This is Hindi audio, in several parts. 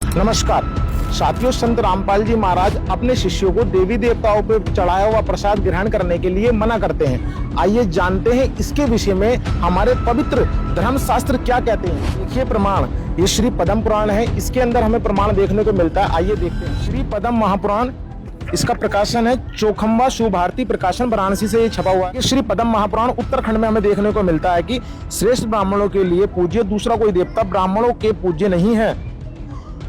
नमस्कार साथियों, संत रामपाल जी महाराज अपने शिष्यों को देवी देवताओं पर चढ़ाया हुआ प्रसाद ग्रहण करने के लिए मना करते हैं। आइए जानते हैं इसके विषय में हमारे पवित्र धर्म शास्त्र क्या कहते हैं। देखिए प्रमाण, ये श्री पद्म पुराण है, इसके अंदर हमें प्रमाण देखने को मिलता है। आइए देखते हैं। श्री पद्म महापुराण, इसका प्रकाशन है चौखंबा शिवभारती प्रकाशन वाराणसी से ये छपा हुआ है। श्री पद्म महापुराण उत्तराखंड में हमें देखने को मिलता है कि श्रेष्ठ ब्राह्मणों के लिए पूज्य दूसरा कोई देवता ब्राह्मणों के पूज्य नहीं है।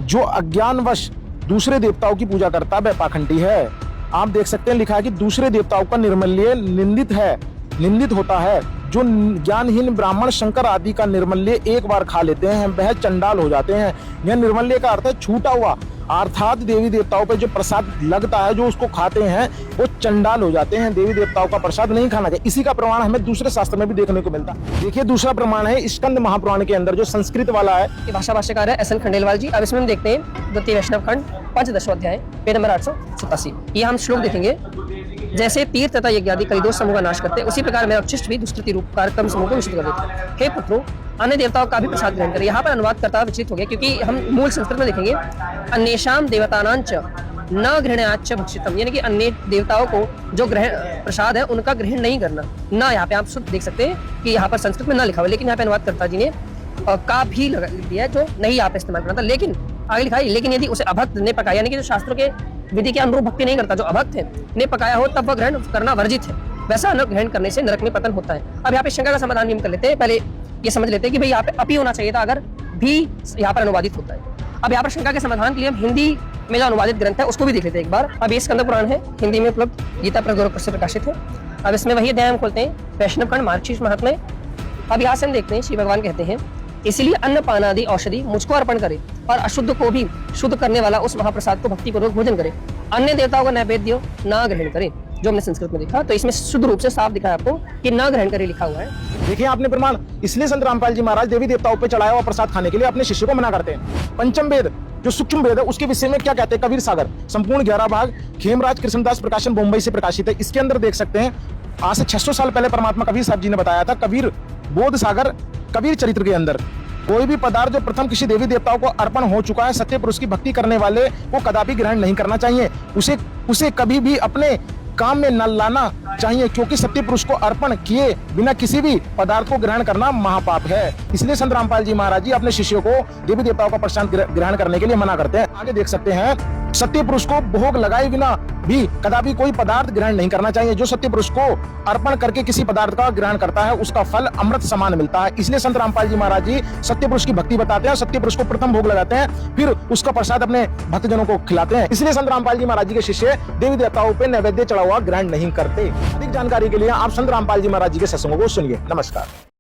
जो अज्ञानवश दूसरे देवताओं की पूजा करता वह पाखंडी है। आप देख सकते हैं लिखा है कि दूसरे देवताओं का निर्मल्य निंदित होता है। जो ज्ञानहीन ब्राह्मण शंकर आदि का निर्मल्य एक बार खा लेते हैं वह चंडाल हो जाते हैं। यह निर्मल्य का अर्थ है छूटा हुआ, अर्थात देवी देवताओं पर जो प्रसाद लगता है जो उसको खाते हैं वो चंडाल हो जाते हैं। देवी देवताओं का प्रसाद नहीं खाना चाहिए। इसी का प्रमाण हमें दूसरे शास्त्र में भी देखने को मिलता है। देखिए दूसरा प्रमाण है स्कंद महापुराण के अंदर जो संस्कृत वाला है। भाषा भाष्यकार है एस एन खंडेलवाल जी। अब इसमें हम देखते हैं द्वितीय वैष्णव खंड 5 अध्याय पेज नंबर 887। ये हम श्लोक देखेंगे। जैसे तीर्थ तथा यज्ञादि कई दोष समूह का नाश करते, उसी प्रकार मेरा उच्छिष्ट भी दुष्कृति रूप कार्यक्रम समूह को निश्चित कर देते। हे पुत्रों, अन्य देवताओं का भी प्रसाद ग्रहण करें। यहाँ पर अनुवाद करता विचलित हो गया, क्योंकि हम मूल संस्कृत में देखेंगे अन्येषाम देवतानांच न ग्रहणाच भक्षितम, यानी कि अन्य देवताओं को जो ग्रहण प्रसाद है उनका ग्रहण नहीं करना। ना यहाँ पे आप शुद्ध देख सकते हैं कि यहाँ पर संस्कृत में ना लिखा हुआ, लेकिन यहाँ पे अनुवाद करता जी ने का भी लगा दिया है, जो नहीं यहाँ पे इस्तेमाल करना था। लेकिन आगे लिखा है, लेकिन यदि उसे अभक्त ने पकाया, यानी कि जो शास्त्रों के विधि के अनुरूप भक्ति नहीं करता, जो अभक्त है ने पकाया हो, तब वह ग्रहण करना वर्जित है। वैसा अन्न ग्रहण करने से नरक में पतन होता है। अब यहाँ पे शंका का समाधान भी हम कर लेते हैं। पहले ये समझ लेते हैं कि भाई यहाँ पे अपी होना चाहिए था, अगर भी यहाँ पर अनुवादित होता है। अब यहाँ पर शंका के समाधान के लिए हम हिंदी में जो अनुवादित ग्रंथ है उसको भी देख लेते हैं एक बार। अब ये स्कंद पुराण है, हिंदी में उपलब्ध, गीता प्रगौरव से प्रकाशित है। अब इसमें वही अध्याय हम खोलते हैं, वैष्णव खंड मार्गशीर्ष महात्म्य। अब यहाँ से हम देखते हैं श्री भगवान कहते हैं, इसलिए अन्न पान आदि औषधि मुझको अर्पण करे और अशुद्ध को भी शुद्ध करने वाला उस महाप्रसाद को भक्ति पूर्वक भोजन करे। अन्य देवताओं का नैवेद्य ना ग्रहण करे, जो हमने संस्कृत में देखा। तो इसमें शुद्ध रूप से साफ दिखा है आपको कि ना ग्रहण करे लिखा हुआ है। देखिए आपने प्रमाण, इसलिए संत रामपाल जी महाराज देवी देवताओं पर चढ़ाया हुआ प्रसाद खाने के लिए अपने शिष्य को मना करते हैं। पंचम वेद जो सूक्ष्म वेद है उसके विषय में क्या कहते हैं कबीर सागर, संपूर्ण 11 भाग, खेमराज कृष्णदास प्रकाशन मुंबई से प्रकाशित है। इसके अंदर देख सकते हैं आज से 600 साल पहले परमात्मा कबीर साहब जी ने बताया था, कबीर बोध सागर कबीर चरित्र के अंदर, कोई भी पदार्थ जो प्रथम किसी देवी देवताओं को अर्पण हो चुका है, सत्य पुरुष की भक्ति करने वाले को कदापि ग्रहण नहीं करना चाहिए। उसे कभी भी अपने काम में न लाना चाहिए, क्योंकि सत्य पुरुष को अर्पण किए बिना किसी भी पदार्थ को ग्रहण करना महापाप है। इसलिए संत रामपाल जी महाराज जी अपने शिष्यों को देवी देवताओं का प्रसाद ग्रहण करने के लिए मना करते हैं। आगे देख सकते हैं, सत्य पुरुष को भोग लगाए बिना भी कदापि कोई पदार्थ ग्रहण नहीं करना चाहिए। जो सत्य पुरुष को अर्पण करके किसी पदार्थ का ग्रहण करता है उसका फल अमृत समान मिलता है। इसलिए संत रामपाल जी महाराज जी सत्य पुरुष की भक्ति बताते हैं, सत्य पुरुष को प्रथम भोग लगाते हैं, फिर उसका प्रसाद अपने भक्तजनों को खिलाते हैं। इसलिए संत रामपाल जी महाराज जी के शिष्य देवी देवताओं पर नैवेद्य चढ़ा हुआ ग्रहण नहीं करते। अधिक जानकारी के लिए आप संत रामपाल जी महाराज जी के सत्संगों को सुनिए। नमस्कार।